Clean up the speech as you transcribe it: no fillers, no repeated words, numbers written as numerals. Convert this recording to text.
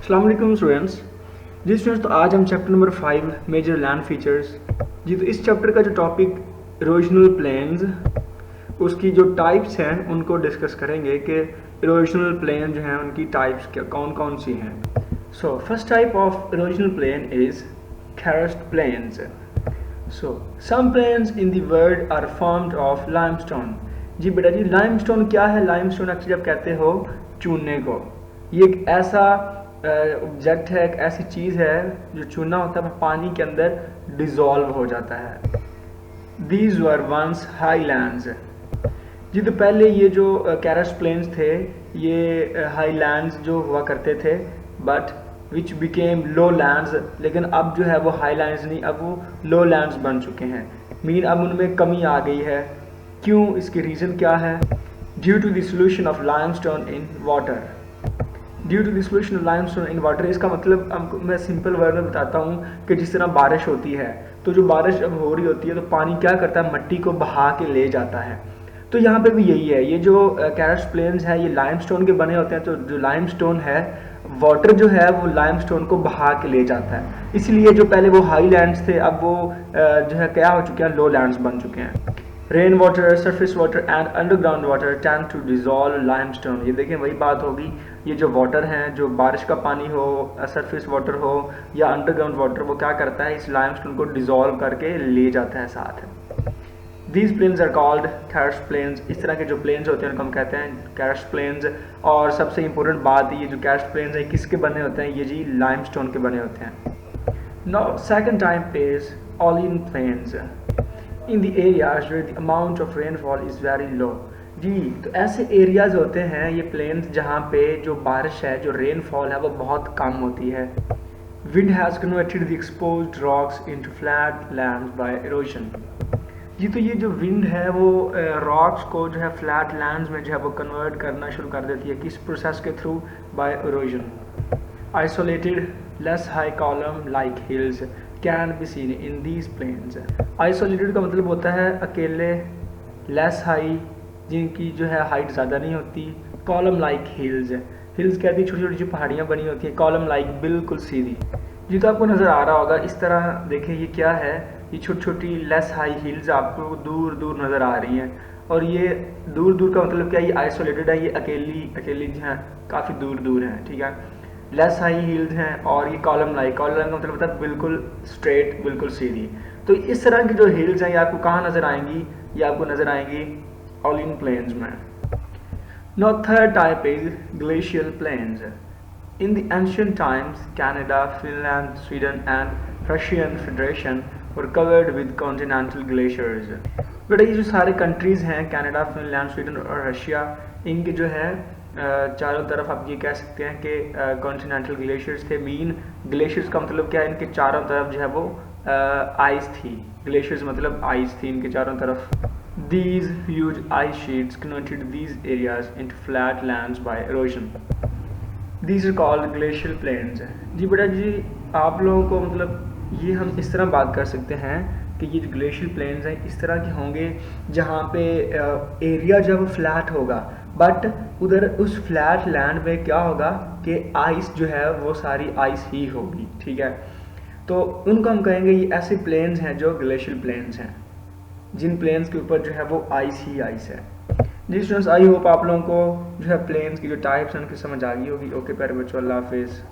अस्सलाम वालेकुम स्टूडेंट्स। जी स्टूडेंट्स, तो आज हम chapter number 5 major land features. जी तो इस चैप्टर का जो टॉपिक इरोजनल प्लेन्स, उसकी जो टाइप्स हैं उनको डिस्कस करेंगे कि इरोजनल प्लेन जो हैं उनकी टाइप्स क्या कौन कौन सी हैं। So first type of erosional plain is karst plains. So some plains in the world are formed of limestone. जी बेटा जी, लाइमस्टोन क्या है? लाइमस्टोन एक्चुअली आप कहते हो चूने को। ये एक ऐसा ऑब्जेक्ट है, एक ऐसी चीज़ है जो चूना होता है पानी के अंदर डिजॉल्व हो जाता है। These were once highlands. जी तो पहले ये जो karst प्लेन्स थे ये हाईलैंड्स जो हुआ करते थे, but which became low lands. लेकिन अब जो है वो हाईलैंड्स नहीं, अब वो लो लैंड्स बन चुके हैं। मीन अब उनमें कमी आ गई है। क्यों? इसकी रीज़न क्या है? Due to the solution of limestone in water. Due to the solution of limestone in water, इसका मतलब आपको मैं सिंपल वर्ड में बताता हूँ कि जिस तरह बारिश होती है, तो जो बारिश जब हो रही होती है तो पानी क्या करता है, मट्टी को बहा के ले जाता है। तो यहाँ पे भी यही है। ये जो karst प्लेन्स है ये लाइमस्टोन के बने होते हैं। तो जो लाइमस्टोन है, वाटर जो है वो लाइमस्टोन को बहा के ले जाता है। इसलिए जो पहले वो हाईलैंड्स थे अब वो जो है क्या हो चुके हैं, लो लैंड्स बन चुके हैं। Rain water, surface water and underground water tend to dissolve limestone. ये देखें वही बात होगी। ये जो वाटर है, जो बारिश का पानी हो, सरफेस वाटर हो या अंडरग्राउंड वाटर, वो क्या करता है, इस लाइमस्टोन को डिजॉल्व करके ले जाता है साथ। These plains are called karst plains। इस तरह के जो प्लेन्स होते हैं उनको हम कहते हैं karst plains। और सबसे इम्पोर्टेंट बात, ये जो karst plains है किसके बने होते हैं? ये जी लाइमस्टोन के बने होते हैं। Now second type is Alin plains in the areas where the amount of rainfall is very low। जी तो ऐसे एरियाज होते हैं ये प्लेन्स जहाँ पे जो बारिश है, जो रेनफॉल है वो बहुत कम होती है। Wind has converted the exposed rocks into flat lands by erosion। जी तो ये जो विंड है वो रॉक्स को जो है फ्लैट लैंड्स में जो है वो कन्वर्ट करना शुरू कर देती है। किस प्रोसेस के through? By erosion. Isolated less high column like hills can be seen in these plains. Isolated का मतलब होता है अकेले, लेस हाई जिनकी जो है हाइट ज़्यादा नहीं होती, कॉलम लाइक हिल्स। हिल्स कहती है छोटी छोटी जो पहाड़ियाँ बनी होती हैं, कॉलम लाइक बिल्कुल सीधी। जी तो आपको नज़र आ रहा होगा इस तरह। देखें ये क्या है, ये छोटी छोटी लेस हाई हिल्स आपको दूर दूर नज़र आ रही हैं। और ये दूर दूर का मतलब क्या, ये आइसोलेटेड है, ये अकेली अकेली जो है काफ़ी दूर दूर हैं। ठीक है, लेस हाई हिल्स हैं। और ये कॉलम लाइक, कॉलम का मतलब होता है बिल्कुल स्ट्रेट, बिल्कुल सीधी। तो इस तरह की जो हिल्स हैं ये आपको कहाँ नज़र आएंगी? ये आपको नज़र आएंगी ऑलिन प्लेन्स में। Now third type is glacial plains। In the ancient times, Canada, Finland, Sweden and Russian Federation were covered with continental glaciers। बेटा ये जो सारे कंट्रीज़ हैं, कनाडा, फिनलैंड, स्वीडन और रशिया, इनके जो है चारों तरफ आप ये कह सकते हैं कि कॉन्टिनेंटल ग्लेशियर्स थे। मीन ग्लेशियर्स का मतलब क्या है, इनके चारों तरफ जो है वो आइस थी। ग्लेशियर्स मतलब आइस थी इनके चारों तरफ। These huge ice sheets converted these areas into flat lands by erosion। These are called glacial plains। जी बेटा जी, आप लोगों को मतलब ये हम इस तरह बात कर सकते हैं कि ये जो ग्लेशियल प्लेन्स हैं इस तरह के होंगे जहाँ पे एरिया जब फ्लैट होगा, बट उधर उस फ्लैट लैंड में क्या होगा कि आइस जो है वो सारी आइस ही होगी। ठीक है, तो उनको हम कहेंगे ये ऐसे प्लेन्स हैं जो ग्लेशियल प्लेन्स हैं, जिन प्लेन्स के ऊपर जो है वो आइस ही आइस है। जी स्टूडेंट्स, आई होप आप लोगों को जो है प्लेन्स की जो टाइप्स हैं उनकी समझ आ गई होगी। ओके प्यारे बच्चों, अल्लाह हाफिज़।